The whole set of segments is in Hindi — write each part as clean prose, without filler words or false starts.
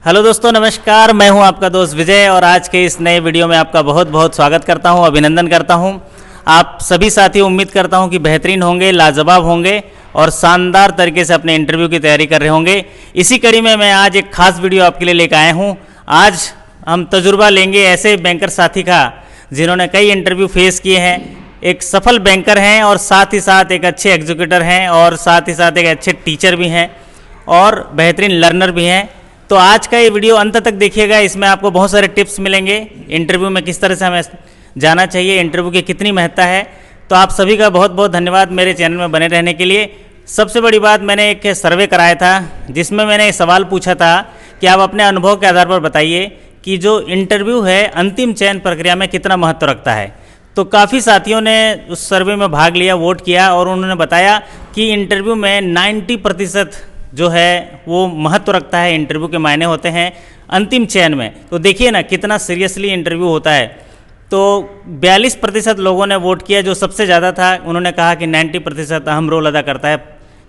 हेलो दोस्तों, नमस्कार। मैं हूं आपका दोस्त विजय और आज के इस नए वीडियो में आपका बहुत बहुत स्वागत करता हूं, अभिनंदन करता हूं। आप सभी साथी उम्मीद करता हूं कि बेहतरीन होंगे, लाजवाब होंगे और शानदार तरीके से अपने इंटरव्यू की तैयारी कर रहे होंगे। इसी कड़ी में मैं आज एक खास वीडियो आपके लिए लेकर आया हूँ। आज हम तजुर्बा लेंगे ऐसे बैंकर साथी का जिन्होंने कई इंटरव्यू फेस किए हैं, एक सफल बैंकर हैं और साथ ही साथ एक अच्छे एग्जीक्यूटर हैं और साथ ही साथ एक अच्छे टीचर भी हैं और बेहतरीन लर्नर भी हैं। तो आज का ये वीडियो अंत तक देखिएगा, इसमें आपको बहुत सारे टिप्स मिलेंगे इंटरव्यू में किस तरह से हमें जाना चाहिए, इंटरव्यू की कितनी महत्ता है। तो आप सभी का बहुत बहुत धन्यवाद मेरे चैनल में बने रहने के लिए। सबसे बड़ी बात, मैंने एक सर्वे कराया था जिसमें मैंने सवाल पूछा था कि आप अपने अनुभव के आधार पर बताइए कि जो इंटरव्यू है अंतिम चयन प्रक्रिया में कितना महत्व रखता है। तो काफ़ी साथियों ने उस सर्वे में भाग लिया, वोट किया और उन्होंने बताया कि इंटरव्यू में 90% जो है वो महत्व रखता है, इंटरव्यू के मायने होते हैं अंतिम चयन में। तो देखिए ना कितना सीरियसली इंटरव्यू होता है। तो 42% लोगों ने वोट किया, जो सबसे ज़्यादा था। उन्होंने कहा कि 90% अहम रोल अदा करता है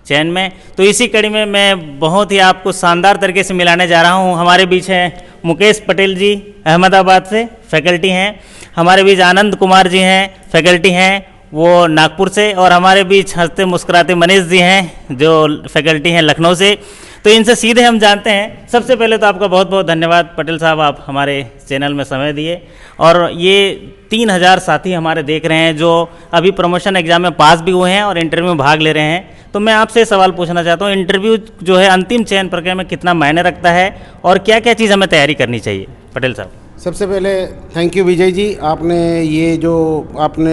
चयन में। तो इसी कड़ी में मैं बहुत ही आपको शानदार तरीके से मिलाने जा रहा हूँ। हमारे बीच हैं मुकेश पटेल जी, अहमदाबाद से फैकल्टी हैं। हमारे बीच आनंद कुमार जी हैं, फैकल्टी हैं, वो नागपुर से। और हमारे बीच हंसते मुस्कुराते मनीष जी हैं जो फैकल्टी हैं लखनऊ से। तो इनसे सीधे हम जानते हैं। सबसे पहले तो आपका बहुत बहुत धन्यवाद पटेल साहब, आप हमारे चैनल में समय दिए। और ये 3000 साथी हमारे देख रहे हैं जो अभी प्रमोशन एग्जाम में पास भी हुए हैं और इंटरव्यू में भाग ले रहे हैं। तो मैं आपसे सवाल पूछना चाहता हूँ, इंटरव्यू जो है अंतिम चयन प्रक्रिया में कितना मायने रखता है और क्या क्या चीज़ हमें तैयारी करनी चाहिए? पटेल साहब। सबसे पहले थैंक यू विजय जी, आपने ये जो आपने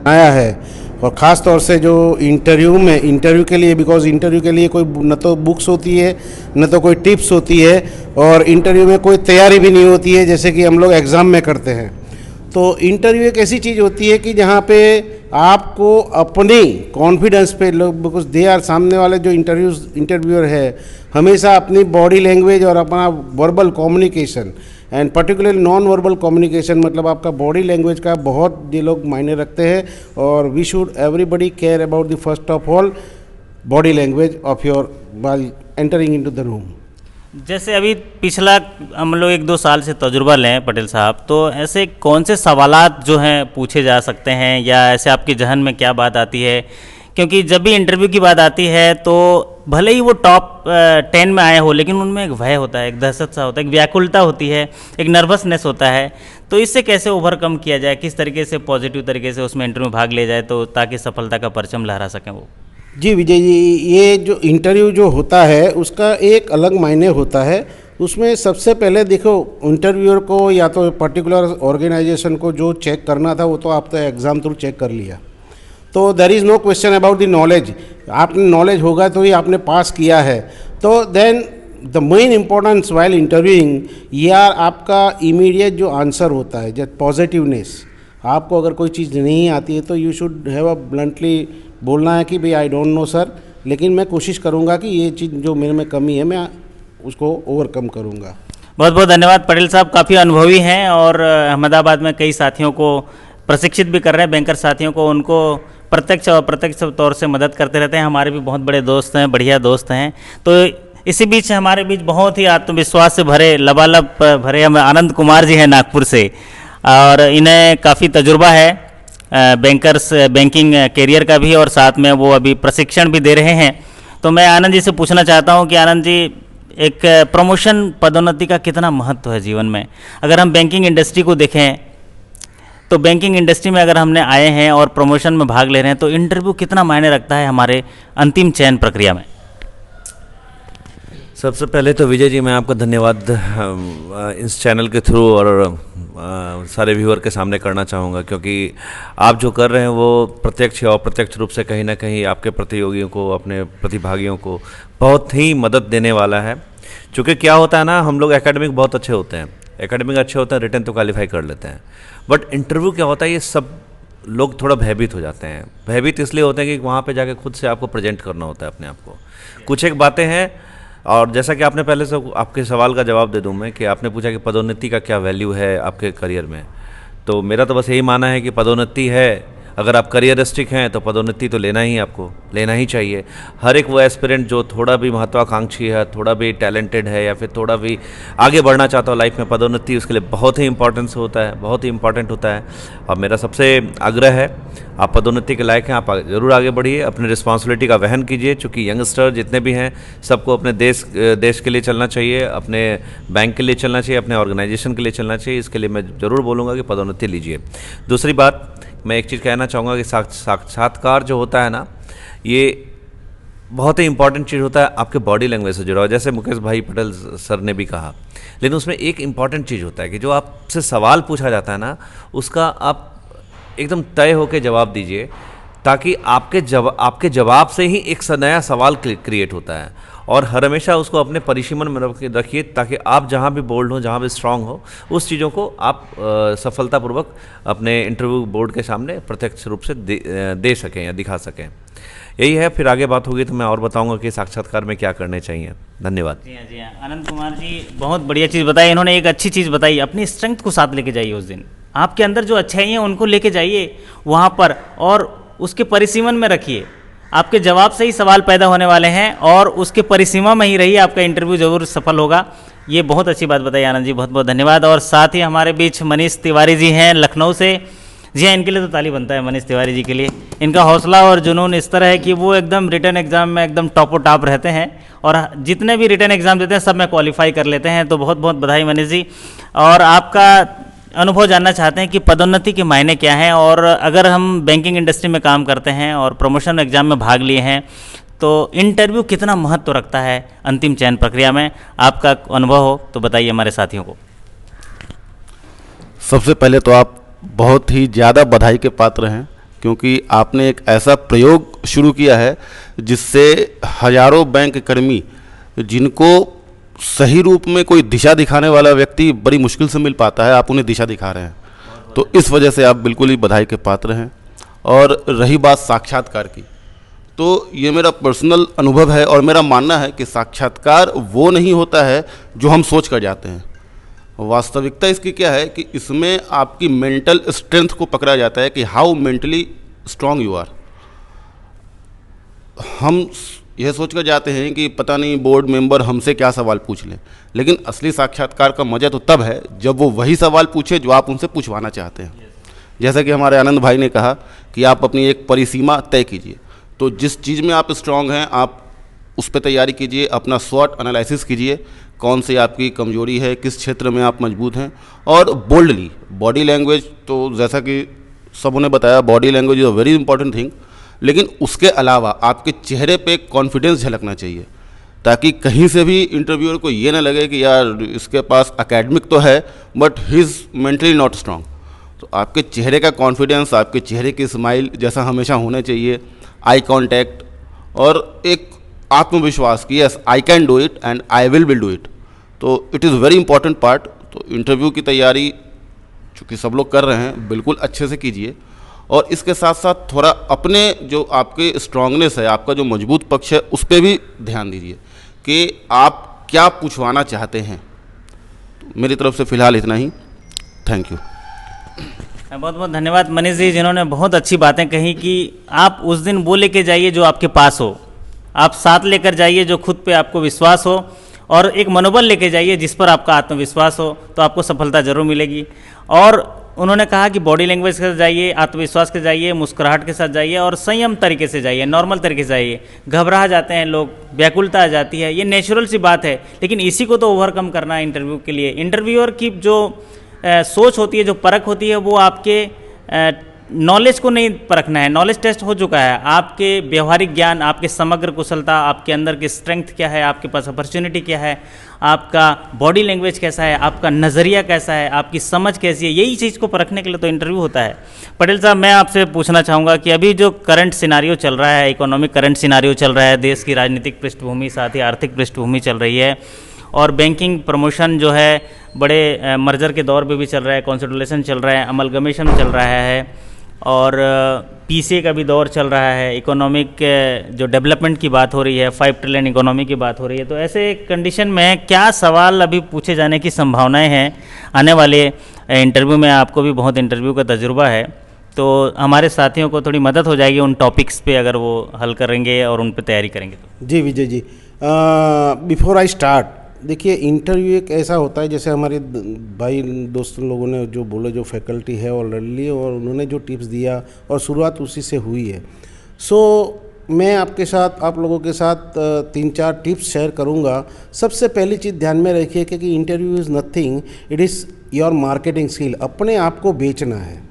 आया है और ख़ास तौर से जो इंटरव्यू के लिए, बिकॉज इंटरव्यू के लिए कोई न तो बुक्स होती है न तो कोई टिप्स होती है और इंटरव्यू में कोई तैयारी भी नहीं होती है जैसे कि हम लोग एग्ज़ाम में करते हैं। तो इंटरव्यू एक ऐसी चीज़ होती है कि जहाँ पे आपको अपनी कॉन्फिडेंस पे लोग, बिकॉज दे आर, सामने वाले जो इंटरव्यूअर है हमेशा अपनी बॉडी लैंग्वेज और अपना verbal communication and particularly non verbal communication, मतलब आपका बॉडी लैंग्वेज का बहुत ये लोग मायने रखते हैं। और we should everybody care about the first of all body language of your while entering into the room. जैसे अभी पिछला हम लोग 1-2 साल से तजुर्बा लें पटेल साहब, तो ऐसे कौन से सवालात जो हैं पूछे जा सकते हैं या ऐसे आपके जहन में क्या बात आती है? क्योंकि जब भी इंटरव्यू की बात आती है तो भले ही वो टॉप 10 में आए हो, लेकिन उनमें एक भय होता है, एक दहशत सा होता है, एक व्याकुलता होती है, एक नर्वसनेस होता है। तो इससे कैसे ओवरकम किया जाए, किस तरीके से पॉजिटिव तरीके से उसमें इंटरव्यू में भाग लिया जाए तो ताकि सफलता का परचम लहरा सकें वो? जी विजय जी, ये जो इंटरव्यू जो होता है उसका एक अलग मायने होता है। उसमें सबसे पहले देखो, इंटरव्यूअर को या तो पर्टिकुलर ऑर्गेनाइजेशन को जो चेक करना था वो तो आप तो एग्ज़ाम थ्रू चेक कर लिया। तो there is no question about the knowledge. आपने नॉलेज होगा तो ही आपने पास किया है। तो then the main importance while interviewing यार आपका इमीडिएट जो आंसर होता है, जब पॉजिटिवनेस, आपको अगर कोई चीज़ नहीं आती है तो you should have a bluntly बोलना है कि भाई आई डोंट नो सर, लेकिन मैं कोशिश करूँगा कि ये चीज़ जो मेरे में कमी है मैं उसको ओवरकम करूँगा। बहुत बहुत धन्यवाद पटेल साहब, काफ़ी अनुभवी हैं और अहमदाबाद में कई साथियों को प्रशिक्षित भी कर रहे हैं, बैंकर साथियों को, उनको प्रत्यक्ष और अप्रत्यक्ष तौर से मदद करते रहते हैं। हमारे भी बहुत बड़े दोस्त हैं, बढ़िया दोस्त हैं। तो इसी बीच हमारे बीच बहुत ही आत्मविश्वास से भरे, लबालब भरे हम आनंद कुमार जी हैं नागपुर से और इन्हें काफ़ी तजुर्बा है बैंकिंग कैरियर का भी और साथ में वो अभी प्रशिक्षण भी दे रहे हैं। तो मैं आनंद जी से पूछना चाहता हूँ कि आनंद जी, एक प्रमोशन पदोन्नति का कितना महत्व है जीवन में? अगर हम बैंकिंग इंडस्ट्री को देखें तो बैंकिंग इंडस्ट्री में अगर हमने आए हैं और प्रमोशन में भाग ले रहे हैं तो इंटरव्यू कितना मायने रखता है हमारे अंतिम चयन प्रक्रिया में? सबसे पहले तो विजय जी मैं आपका धन्यवाद इस चैनल के थ्रू और सारे व्यूअर के सामने करना चाहूँगा, क्योंकि आप जो कर रहे हैं वो प्रत्यक्ष या अप्रत्यक्ष रूप से कहीं ना कहीं आपके प्रतियोगियों को, अपने प्रतिभागियों को बहुत ही मदद देने वाला है। क्योंकि क्या होता है ना, हम लोग एकेडमिक बहुत अच्छे होते हैं, एकेडमिक अच्छे होते हैं, रिटर्न तो क्वालिफाई कर लेते हैं, बट इंटरव्यू क्या होता है, ये सब लोग थोड़ा भयभीत हो जाते हैं। भयभीत इसलिए होते हैं कि वहाँ पे जाके खुद से आपको प्रेजेंट करना होता है अपने आप को। कुछ एक बातें हैं, और जैसा कि आपने पहले से आपके सवाल का जवाब दे दूं मैं, कि आपने पूछा कि पदोन्नति का क्या वैल्यू है आपके करियर में, तो मेरा तो बस यही मानना है कि पदोन्नति है अगर आप करियरिस्टिक हैं तो पदोन्नति तो लेना ही आपको लेना ही चाहिए। हर एक वो एस्पिरेंट जो थोड़ा भी महत्वाकांक्षी है, थोड़ा भी टैलेंटेड है या फिर थोड़ा भी आगे बढ़ना चाहता हो लाइफ में, पदोन्नति उसके लिए बहुत ही इंपॉर्टेंस होता है, बहुत ही इंपॉर्टेंट होता है। और मेरा सबसे आग्रह है, आप पदोन्नति के लायक हैं, आप ज़रूर आगे बढ़िए, अपनी रिस्पॉन्सिबिलिटी का वहन कीजिए। चूँकि यंगस्टर जितने भी हैं सबको अपने देश के लिए चलना चाहिए, अपने बैंक के लिए चलना चाहिए, अपने ऑर्गेनाइजेशन के लिए चलना चाहिए। इसके लिए मैं ज़रूर बोलूँगा कि पदोन्नति लीजिए। दूसरी बात, मैं एक चीज़ कहना चाहूँगा कि साक्षात्कार जो होता है ना, ये बहुत ही इंपॉर्टेंट चीज़ होता है, आपके बॉडी लैंग्वेज से जुड़ा हुआ। जैसे मुकेश भाई पटेल सर ने भी कहा, लेकिन उसमें एक इम्पॉर्टेंट चीज़ होता है कि जो आपसे सवाल पूछा जाता है ना, उसका आप एकदम तय होकर जवाब दीजिए, ताकि आपके जवाब से ही एक नया सवाल क्रिएट होता है। और हर हमेशा उसको अपने परिसीमन में रखिए, ताकि आप जहाँ भी बोल्ड हो, जहाँ भी स्ट्रांग हो, उस चीज़ों को आप सफलतापूर्वक अपने इंटरव्यू बोर्ड के सामने प्रत्यक्ष रूप से दे सकें या दिखा सकें। यही है, फिर आगे बात होगी तो मैं और बताऊंगा कि साक्षात्कार में क्या करने चाहिए। धन्यवाद। जी हाँ, आनंद कुमार जी बहुत बढ़िया चीज़ बताई। इन्होंने एक अच्छी चीज़ बताई, अपनी स्ट्रेंथ को साथ लेके जाइए। उस दिन आपके अंदर जो अच्छाई है उनको लेके जाइए वहाँ पर, और उसके परिसीमन में रखिए। आपके जवाब से ही सवाल पैदा होने वाले हैं, और उसके परिसीमा में ही रहिए, आपका इंटरव्यू जरूर सफल होगा। ये बहुत अच्छी बात बताई आनंद जी, बहुत बहुत धन्यवाद। और साथ ही हमारे बीच मनीष तिवारी जी हैं लखनऊ से। जी हाँ, इनके लिए तो ताली बनता है मनीष तिवारी जी के लिए। इनका हौसला और जुनून इस तरह है कि वो एकदम रिटर्न एग्जाम में एकदम टॉप रहते हैं, और जितने भी रिटर्न एग्जाम देते हैं सब में क्वालिफाई कर लेते हैं। तो बहुत बहुत बधाई मनीष जी। और आपका अनुभव जानना चाहते हैं कि पदोन्नति के मायने क्या हैं, और अगर हम बैंकिंग इंडस्ट्री में काम करते हैं और प्रमोशन एग्जाम में भाग लिए हैं, तो इंटरव्यू कितना महत्व रखता है अंतिम चयन प्रक्रिया में? आपका अनुभव हो तो बताइए हमारे साथियों को। सबसे पहले तो आप बहुत ही ज़्यादा बधाई के पात्र हैं, क्योंकि आपने एक ऐसा प्रयोग शुरू किया है जिससे हजारों बैंक कर्मी, जिनको सही रूप में कोई दिशा दिखाने वाला व्यक्ति बड़ी मुश्किल से मिल पाता है, आप उन्हें दिशा दिखा रहे हैं। तो इस वजह से आप बिल्कुल ही बधाई के पात्र हैं। और रही बात साक्षात्कार की, तो ये मेरा पर्सनल अनुभव है और मेरा मानना है कि साक्षात्कार वो नहीं होता है जो हम सोच कर जाते हैं। वास्तविकता इसकी क्या है कि इसमें आपकी मेंटल स्ट्रेंथ को पकड़ा जाता है कि how mentally strong you are. हम यह सोच कर जाते हैं कि पता नहीं बोर्ड मेंबर हमसे क्या सवाल पूछ लें, लेकिन असली साक्षात्कार का मज़ा तो तब है जब वो वही सवाल पूछे जो आप उनसे पूछवाना चाहते हैं। जैसा कि हमारे आनंद भाई ने कहा कि आप अपनी एक परिसीमा तय कीजिए, तो जिस चीज़ में आप स्ट्रांग हैं आप उस पर तैयारी कीजिए, अपना स्वॉट एनालिसिस कीजिए, कौन सी आपकी कमजोरी है, किस क्षेत्र में आप मजबूत हैं। और बोल्डली बॉडी लैंग्वेज, तो जैसा कि सबों ने बताया, body language is a very important thing, लेकिन उसके अलावा आपके चेहरे पे कॉन्फिडेंस झलकना चाहिए, ताकि कहीं से भी इंटरव्यूअर को ये ना लगे कि यार इसके पास एकेडमिक तो है but he is mentally not strong. तो आपके चेहरे का कॉन्फिडेंस, आपके चेहरे की स्माइल जैसा हमेशा होना चाहिए, आई कांटेक्ट और एक आत्मविश्वास कि yes I can do it and I will do it. तो it is very important part. तो इंटरव्यू की तैयारी चूँकि सब लोग कर रहे हैं, बिल्कुल अच्छे से कीजिए, और इसके साथ साथ थोड़ा अपने जो आपके स्ट्रांगनेस है, आपका जो मजबूत पक्ष है, उस पर भी ध्यान दीजिए कि आप क्या पूछवाना चाहते हैं। तो मेरी तरफ से फ़िलहाल इतना ही। Thank you. बहुत बहुत धन्यवाद मनीष जी, जिन्होंने बहुत अच्छी बातें कही कि आप उस दिन वो लेके जाइए जो आपके पास हो, आप साथ लेकर जाइए जो खुद पे आपको विश्वास हो, और एक मनोबल लेके जाइए जिस पर आपका आत्मविश्वास हो, तो आपको सफलता जरूर मिलेगी। और उन्होंने कहा कि बॉडी लैंग्वेज के साथ जाइए, आत्मविश्वास के जाइए, मुस्कुराहट के साथ जाइए, और संयम तरीके से जाइए, नॉर्मल तरीके से जाइए। घबरा जाते हैं लोग, व्याकुलता आ जाती है, ये नेचुरल सी बात है, लेकिन इसी को तो ओवरकम करना है इंटरव्यू के लिए। इंटरव्यूअर की जो सोच होती है, जो परख होती है, वो आपके नॉलेज को नहीं परखना है। नॉलेज टेस्ट हो चुका है, आपके व्यवहारिक ज्ञान, आपके समग्र कुशलता, आपके अंदर की स्ट्रेंथ क्या है, आपके पास अपॉर्चुनिटी क्या है, आपका बॉडी लैंग्वेज कैसा है, आपका नज़रिया कैसा है, आपकी समझ कैसी है, यही चीज़ को परखने के लिए तो इंटरव्यू होता है। पटेल साहब, मैं आपसे पूछना चाहूँगा कि अभी जो करंट सिनारियो चल रहा है, इकोनॉमिक करंट सिनारियो चल रहा है, देश की राजनीतिक पृष्ठभूमि, साथ ही आर्थिक पृष्ठभूमि चल रही है, और बैंकिंग प्रमोशन जो है बड़े मर्जर के दौर पे भी चल रहा है, कॉन्सोलिडेशन चल रहा है, अमलगमेशन चल रहा है, और पीसीए का भी दौर चल रहा है, इकोनॉमिक जो डेवलपमेंट की बात हो रही है, 5 ट्रिलियन इकोनॉमी की बात हो रही है। तो ऐसे कंडीशन में क्या सवाल अभी पूछे जाने की संभावनाएं हैं आने वाले इंटरव्यू में? आपको भी बहुत इंटरव्यू का तजुर्बा है, तो हमारे साथियों को थोड़ी मदद हो जाएगी उन टॉपिक्स पे अगर वो हल करेंगे और उन पे तैयारी करेंगे तो। जी Vijay ji, before I start, देखिए इंटरव्यू एक ऐसा होता है, जैसे हमारे भाई दोस्तों लोगों ने जो बोला, जो फैकल्टी है ऑलरेडी, और उन्होंने जो टिप्स दिया और शुरुआत उसी से हुई है। सो मैं आपके साथ, आप लोगों के साथ 3-4 टिप्स शेयर करूंगा। सबसे पहली चीज़ ध्यान में रखिए कि interview is nothing, it is your marketing skill. अपने आप को बेचना है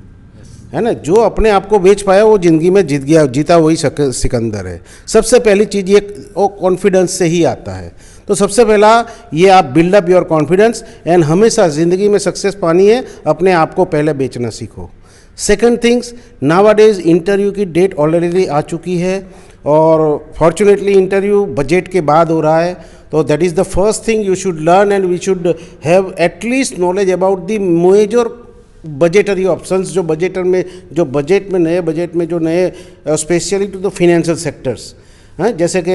ना। जो अपने आप को बेच पाया वो ज़िंदगी में जीत गया, जीता वही सिकंदर है। सबसे पहली चीज़ ये वो कॉन्फिडेंस से ही आता है। तो सबसे पहला ये आप build up your confidence, and हमेशा ज़िंदगी में सक्सेस पानी है, अपने आप को पहले बेचना सीखो। सेकंड थिंग्स, नाउअडेज इंटरव्यू की डेट ऑलरेडी आ चुकी है और फॉर्चुनेटली इंटरव्यू बजट के बाद हो रहा है। तो that is the first thing you should learn, and we should have at least knowledge about the major budgetary options, जो बजट में नए बजट में जो नए specially to the financial sectors हैं, जैसे कि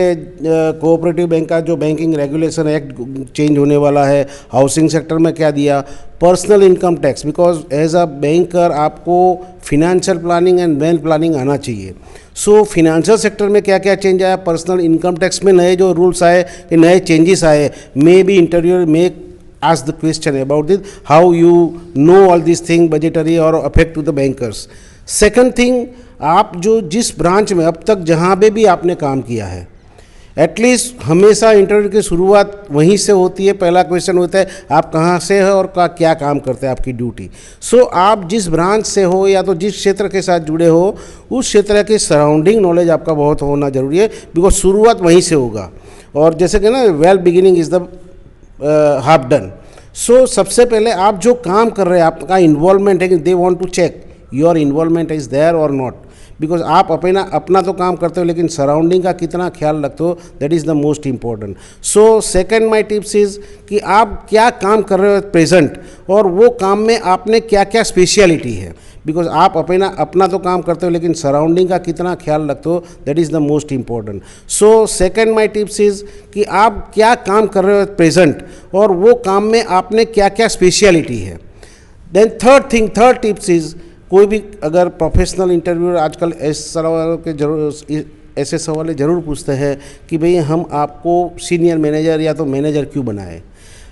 कोऑपरेटिव बैंक का जो बैंकिंग रेगुलेशन एक्ट चेंज होने वाला है। हाउसिंग सेक्टर में क्या दिया, personal income tax, because as a banker आपको financial planning and wealth planning आना चाहिए। सो फिनेंशियल सेक्टर में क्या क्या चेंज आया, पर्सनल इनकम टैक्स में नए जो रूल्स आए, नए चेंजेस आए, मे बी इंटरव्यू में ask the question about it, how you know all these things budgetary or affect to the bankers. Second thing, आप जो जिस ब्रांच में अब तक जहाँ पे भी आपने काम किया है, एटलीस्ट हमेशा इंटरव्यू की शुरुआत वहीं से होती है। पहला क्वेश्चन होता है आप कहाँ से हो और क्या काम करते हैं, आपकी ड्यूटी। सो आप जिस ब्रांच से हो या तो जिस क्षेत्र के साथ जुड़े हो, उस क्षेत्र के सराउंडिंग नॉलेज आपका बहुत होना जरूरी है, बिकॉज शुरुआत वहीं से होगा। और जैसे कि ना, well beginning is the half done. So सबसे पहले आप जो काम कर रहे हैं, आपका इन्वॉल्वमेंट है कि they want to check your involvement is there और नॉट, बिकॉज आप अपना तो काम करते हो, लेकिन सराउंडिंग का कितना ख्याल रखते हो, that is the most important. So second my tips is कि आप क्या काम कर रहे हो प्रेजेंट, और वो काम में आपने क्या क्या स्पेशलिटी है, बिकॉज आप अपना तो काम करते हो, लेकिन सराउंडिंग का कितना ख्याल रखते हो, that is the most important. So second my tips is कि आप क्या काम कर रहे हो प्रेजेंट, और वो काम में आपने क्या क्या स्पेशलिटी है। देन थर्ड टिप्स इज़, कोई भी अगर प्रोफेशनल इंटरव्यूअर आजकल ऐसे सवाल जरूर पूछते हैं कि भाई हम आपको सीनियर मैनेजर या तो मैनेजर क्यों बनाए,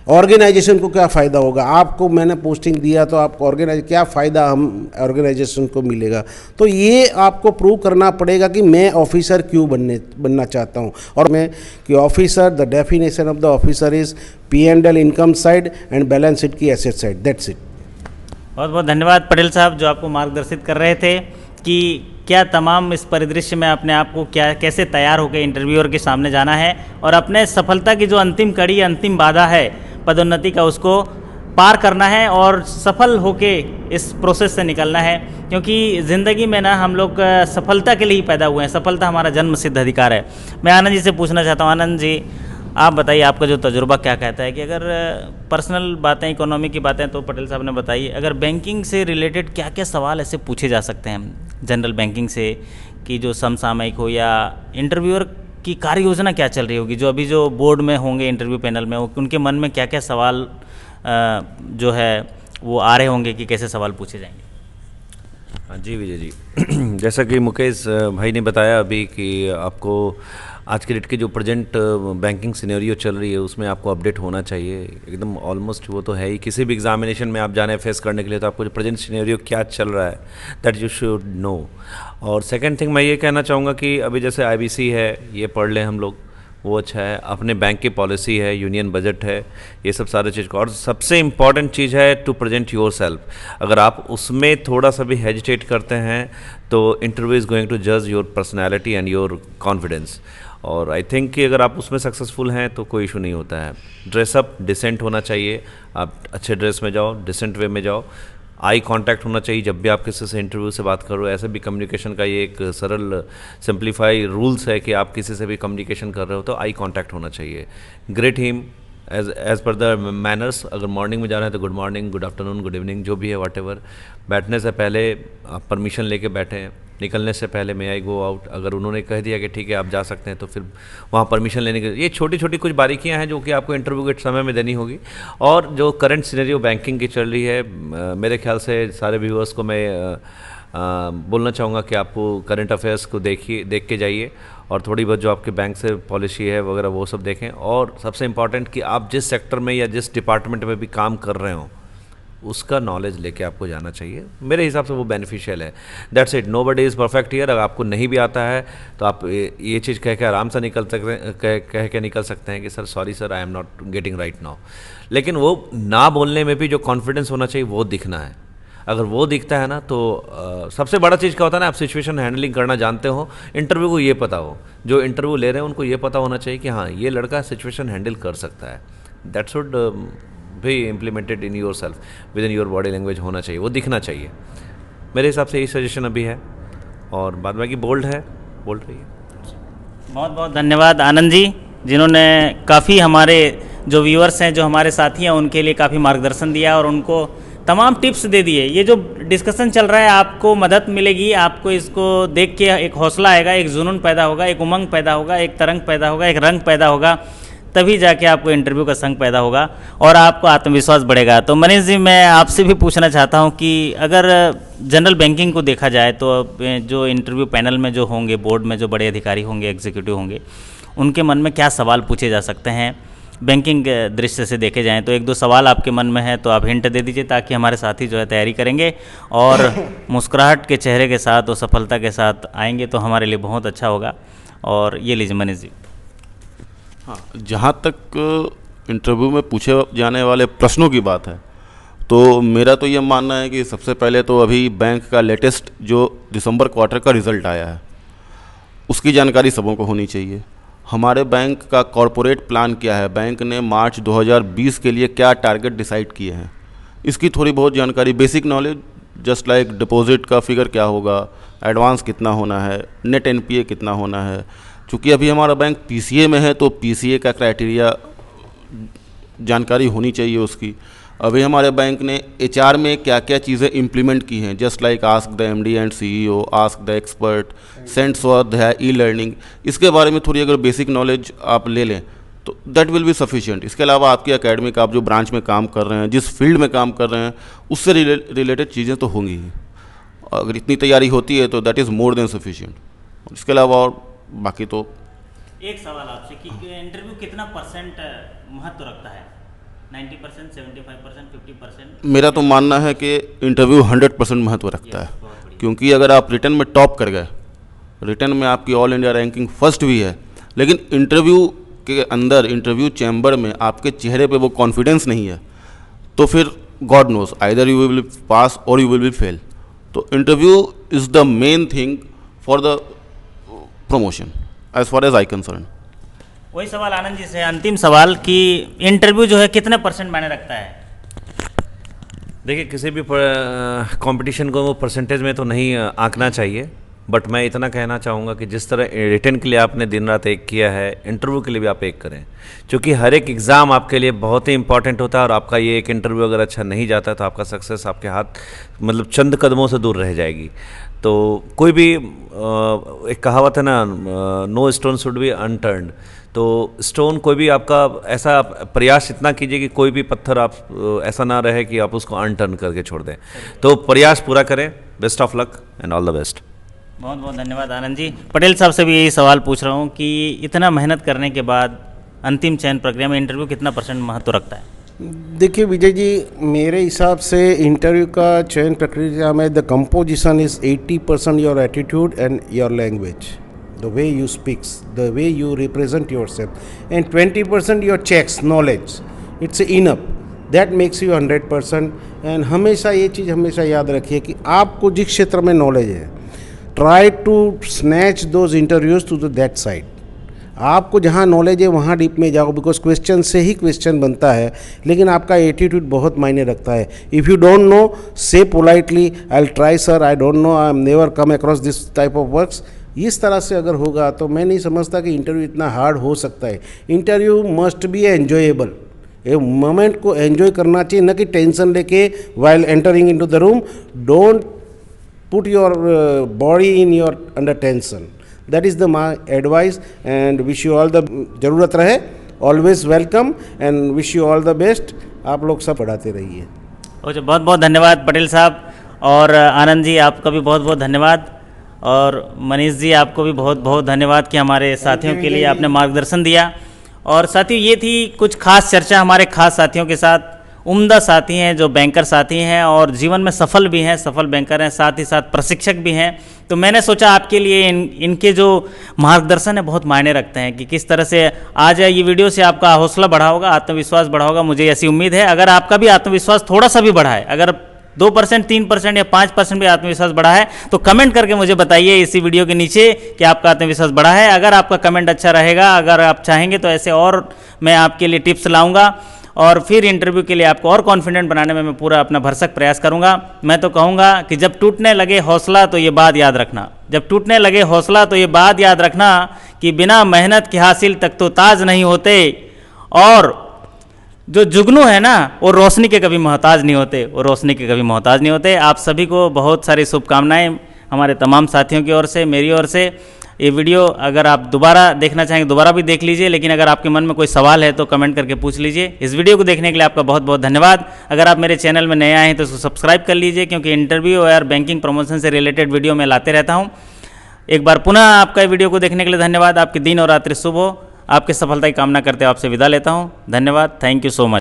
ऑर्गेनाइजेशन को क्या फ़ायदा होगा, आपको मैंने पोस्टिंग दिया तो आपको क्या फ़ायदा हम ऑर्गेनाइजेशन को मिलेगा। तो ये आपको प्रूव करना पड़ेगा कि मैं ऑफिसर क्यों बनना चाहता हूँ। और मैं कि officer, the definition of the officer is P&L income side and balance sheet की एसेट साइड, दैट्स इट। बहुत बहुत धन्यवाद पटेल साहब, जो आपको मार्गदर्शित कर रहे थे कि क्या तमाम इस परिदृश्य में अपने आप को कैसे तैयार होकर इंटरव्यूअर के सामने जाना है, और अपने सफलता की जो अंतिम कड़ी, अंतिम बाधा है पदोन्नति का, उसको पार करना है और सफल होके इस प्रोसेस से निकलना है। क्योंकि ज़िंदगी में ना हम लोग सफलता के लिए ही पैदा हुए हैं, सफलता हमारा जन्म सिद्ध अधिकार है। मैं आनंद जी से पूछना चाहता हूँ, आनंद जी आप बताइए, आपका जो तजुर्बा क्या कहता है कि अगर पर्सनल बातें, इकोनॉमी की बातें तो पटेल साहब ने बताई, अगर बैंकिंग से रिलेटेड क्या क्या सवाल ऐसे पूछे जा सकते हैं जनरल बैंकिंग से, कि जो समसामयिक हो, या इंटरव्यूअर की कार्य योजना क्या चल रही होगी, जो अभी जो बोर्ड में होंगे इंटरव्यू पैनल में, उनके मन में क्या क्या सवाल जो है वो आ रहे होंगे कि कैसे सवाल पूछे जाएंगे। हाँ जी विजय जी, जैसा कि मुकेश भाई ने बताया अभी कि आपको आज के डेट की जो प्रेजेंट बैंकिंग सिनेरियो चल रही है उसमें आपको अपडेट होना चाहिए एकदम, ऑलमोस्ट वो तो है ही। किसी भी एग्जामिनेशन में आप जाने फेस करने के लिए तो आपको जो प्रेजेंट सिनेरियो क्या चल रहा है दैट यू शुड नो। और सेकंड थिंग मैं ये कहना चाहूँगा कि अभी जैसे IBC है, ये पढ़ लें हम लोग, वो अच्छा है। अपने बैंक की पॉलिसी है, यूनियन बजट है, ये सब सारे चीज़ को। और सबसे इम्पॉर्टेंट चीज़ है टू प्रेजेंट योर सेल्फ। अगर आप उसमें थोड़ा सा भी हेजिटेट करते हैं तो इंटरव्यू इज़ गोइंग टू जज your personality and your confidence. और आई थिंक कि अगर आप उसमें सक्सेसफुल हैं तो कोई इशू नहीं होता है। ड्रेसअप डिसेंट होना चाहिए, आप अच्छे ड्रेस में जाओ, डिसेंट वे में जाओ। आई कांटेक्ट होना चाहिए जब भी आप किसी से इंटरव्यू से बात करो। ऐसे भी कम्युनिकेशन का ये एक सरल सिंप्लीफाई रूल्स है कि आप किसी से भी कम्युनिकेशन कर रहे हो तो आई कांटेक्ट होना चाहिए। Greet him as per the manners. अगर मॉर्निंग में जा रहे हैं तो good morning, good afternoon, good evening, जो भी है व्हाटएवर। बैठने से पहले आप परमिशन लेके बैठें, निकलने से पहले मे आई गो आउट। अगर उन्होंने कह दिया कि ठीक है आप जा सकते हैं तो फिर वहाँ परमिशन लेने के, ये छोटी छोटी कुछ बारीकियाँ हैं जो कि आपको इंटरव्यू के समय में देनी होगी। और जो करंट सिनेरियो बैंकिंग की चल रही है, मेरे ख्याल से सारे व्यूअर्स को मैं बोलना चाहूँगा कि आपको करंट अफेयर्स को देख के जाइए और थोड़ी बहुत जो आपके बैंक से पॉलिसी है वगैरह वो सब देखें। और सबसे इम्पॉर्टेंट कि आप जिस सेक्टर में या जिस डिपार्टमेंट में भी काम कर रहे हो उसका नॉलेज लेके आपको जाना चाहिए। मेरे हिसाब से वो बेनिफिशियल है। That's it, nobody is perfect here. अगर आपको नहीं भी आता है तो आप ये चीज़ कह के आराम से कह के निकल सकते हैं कि sir sorry sir, I am not getting right now. लेकिन वो ना बोलने में भी जो कॉन्फिडेंस होना चाहिए वो दिखना है। अगर वो दिखता है ना तो सबसे बड़ा चीज़ क्या होता है ना, आप सिचुएशन हैंडलिंग करना जानते हो, इंटरव्यू को ये पता हो, जो इंटरव्यू ले रहे हैं उनको ये पता होना चाहिए कि हाँ ये लड़का सिचुएशन हैंडल कर सकता है। दैट शुड भी implemented in your self, with in your body language होना चाहिए, वो दिखना चाहिए। मेरे हिसाब से यही सजेशन अभी है। और बाद बाकी बोल्ड है, बोल्ड रहिए। बहुत बहुत धन्यवाद आनंद जी, जिन्होंने काफ़ी हमारे जो व्यूअर्स हैं, जो हमारे साथी हैं, उनके लिए काफ़ी मार्गदर्शन दिया और उनको तमाम टिप्स दे दिए। ये जो डिस्कशन चल रहा है आपको मदद मिलेगी, आपको इसको देख के एक हौसला आएगा, एक जुनून पैदा होगा, एक उमंग पैदा होगा, एक तरंग पैदा होगा, एक रंग पैदा होगा, तभी जाके आपको इंटरव्यू का संग पैदा होगा और आपको आत्मविश्वास बढ़ेगा। तो मनीष जी, मैं आपसे भी पूछना चाहता हूं कि अगर जनरल बैंकिंग को देखा जाए तो जो इंटरव्यू पैनल में जो होंगे, बोर्ड में जो बड़े अधिकारी होंगे, एग्जीक्यूटिव होंगे, उनके मन में क्या सवाल पूछे जा सकते हैं बैंकिंग दृश्य से देखे जाएं? तो एक दो सवाल आपके मन में है तो आप हिंट दे दीजिए, ताकि हमारे साथी जो है तैयारी करेंगे और मुस्कुराहट के चेहरे के साथ और सफलता के साथ आएंगे तो हमारे लिए बहुत अच्छा होगा। और ये लीजिए मनीष जी। हाँ, जहाँ तक इंटरव्यू में पूछे जाने वाले प्रश्नों की बात है तो मेरा तो ये मानना है कि सबसे पहले तो अभी बैंक का लेटेस्ट जो दिसंबर क्वार्टर का रिज़ल्ट आया है उसकी जानकारी सबों को होनी चाहिए। हमारे बैंक का कॉरपोरेट प्लान क्या है, बैंक ने मार्च 2020 के लिए क्या टारगेट डिसाइड किए हैं, इसकी थोड़ी बहुत जानकारी, basic knowledge, just like deposit का फिगर क्या होगा, एडवांस कितना होना है, नेट एनपीए कितना होना है। चूँकि अभी हमारा बैंक पीसीए में है तो पीसीए का क्राइटेरिया जानकारी होनी चाहिए उसकी। अभी हमारे बैंक ने एचआर में क्या क्या चीज़ें इम्प्लीमेंट की हैं, just like ask the MD and CEO, ask the expert, send स्वाध्याय, ई लर्निंग, इसके बारे में थोड़ी अगर बेसिक नॉलेज आप ले लें तो दैट विल बी सफिशिएंट। इसके अलावा आपकी एकेडमिक, आप जो ब्रांच में काम कर रहे हैं, जिस फील्ड में काम कर रहे हैं, उससे रिलेटेड चीज़ें तो होंगी ही। अगर इतनी तैयारी होती है तो that is more than sufficient. इसके अलावा और बाकी तो एक सवाल आपसे कि इंटरव्यू कितना परसेंट महत्व रखता है? 90%, 75%, 50%? मेरा तो मानना है कि इंटरव्यू 100% महत्व रखता है, क्योंकि अगर आप रिटर्न में टॉप कर गए, रिटर्न में आपकी ऑल इंडिया रैंकिंग फर्स्ट भी है, लेकिन इंटरव्यू के अंदर, इंटरव्यू चैम्बर में आपके चेहरे पे वो कॉन्फिडेंस नहीं है, तो फिर God knows either you will pass और यू विल फेल। तो interview is the main thing for the promotion as far as I concern. वही सवाल आनंद जी से, अंतिम सवाल कि इंटरव्यू जो है कितने परसेंट मायने रखता है? देखिए, किसी भी कंपटीशन को वो परसेंटेज में तो नहीं आंकना चाहिए, बट मैं इतना कहना चाहूँगा कि जिस तरह रिटन के लिए आपने दिन रात एक किया है, इंटरव्यू के लिए भी आप एक करें, क्योंकि हर एक एग्ज़ाम आपके लिए बहुत ही इंपॉर्टेंट होता है। और आपका ये एक इंटरव्यू अगर अच्छा नहीं जाता है तो आपका सक्सेस आपके हाथ मतलब चंद कदमों से दूर रह जाएगी। तो कोई भी एक कहावत है ना, no stone should be unturned. तो स्टोन कोई भी आपका ऐसा प्रयास इतना कीजिए कि कोई भी पत्थर आप ऐसा ना रहे कि आप उसको अनटर्न करके छोड़ दें। तो प्रयास पूरा करें। Best of luck and all the best. बहुत बहुत धन्यवाद आनंद जी। पटेल साहब से भी यही सवाल पूछ रहा हूँ कि इतना मेहनत करने के बाद अंतिम चयन प्रक्रिया में इंटरव्यू कितना परसेंट महत्व रखता है? देखिए विजय जी, मेरे हिसाब से इंटरव्यू का चयन प्रक्रिया में the composition is 80% your attitude and your language, the way you speaks, the way you represent yourself, and 20% your checks knowledge, it's enough, that makes you 100%। And हमेशा ये चीज़ हमेशा याद रखिए कि आपको जिस क्षेत्र में नॉलेज है, try to snatch those interviews to that side. आपको जहाँ नॉलेज है वहाँ डीप में जाओ, बिकॉज क्वेश्चन से ही क्वेश्चन बनता है, लेकिन आपका एटीट्यूड बहुत मायने रखता है। इफ़ यू डोंट नो, से politely, I will try sir, I don't know, I am never come across this type of works. इस तरह से अगर होगा तो मैं नहीं समझता कि इंटरव्यू इतना हार्ड हो सकता है। इंटरव्यू मस्ट बी एन्जॉयबल, ये मोमेंट को एन्जॉय करना चाहिए, न कि टेंशन लेके while entering into the room. Don't put your body in your under tension. That is the my advice, and wish you all the ज़रूरत रहे, always welcome and wish you all the best। आप लोग सब पढ़ाते रहिए। बहुत बहुत धन्यवाद पटेल साहब। और आनंद जी आपका भी बहुत बहुत धन्यवाद, और मनीष जी आपको भी बहुत बहुत धन्यवाद कि हमारे साथियों के लिए आपने मार्गदर्शन दिया। और साथियों ये थी कुछ खास चर्चा हमारे खास साथियों के साथ, उम्दा साथी हैं जो बैंकर साथी हैं और जीवन में सफल भी हैं, सफल बैंकर हैं, साथ ही साथ प्रशिक्षक भी हैं। तो मैंने सोचा आपके लिए इनके जो मार्गदर्शन है बहुत मायने रखते हैं कि किस तरह से आज ये वीडियो से आपका हौसला बढ़ा होगा, आत्मविश्वास बढ़ा होगा, मुझे ऐसी उम्मीद है। अगर आपका भी आत्मविश्वास थोड़ा सा भी बढ़ा है, अगर 2%, 3% या 5% भी आत्मविश्वास बढ़ा है तो कमेंट करके मुझे बताइए इसी वीडियो के नीचे कि आपका आत्मविश्वास बढ़ा है। अगर आपका कमेंट अच्छा रहेगा, अगर आप चाहेंगे तो ऐसे और मैं आपके लिए टिप्स लाऊंगा और फिर इंटरव्यू के लिए आपको और कॉन्फिडेंट बनाने में मैं पूरा अपना भरसक प्रयास करूंगा। मैं तो कहूंगा कि जब टूटने लगे हौसला तो ये बात याद रखना, जब टूटने लगे हौसला तो ये बात याद रखना कि बिना मेहनत के हासिल तक तो ताज नहीं होते, और जो जुगनू है ना वो रोशनी के कभी मोहताज नहीं होते, वो रोशनी के कभी मोहताज नहीं होते। आप सभी को बहुत सारी शुभकामनाएं हमारे तमाम साथियों की ओर से, मेरी ओर से। ये वीडियो अगर आप दोबारा देखना चाहेंगे दोबारा भी देख लीजिए, लेकिन अगर आपके मन में कोई सवाल है तो कमेंट करके पूछ लीजिए। इस वीडियो को देखने के लिए आपका बहुत बहुत धन्यवाद। अगर आप मेरे चैनल में नए आए हैं तो इसको सब्सक्राइब कर लीजिए, क्योंकि इंटरव्यू और बैंकिंग प्रमोशन से रिलेटेड वीडियो मैं लाते रहता हूँ। एक बार पुनः आपका वीडियो को देखने के लिए धन्यवाद। आपके दिन और रात्रि शुभ हो, आपकी सफलता की कामना करते हुए आपसे विदा लेता हूँ। धन्यवाद, थैंक यू सो मच।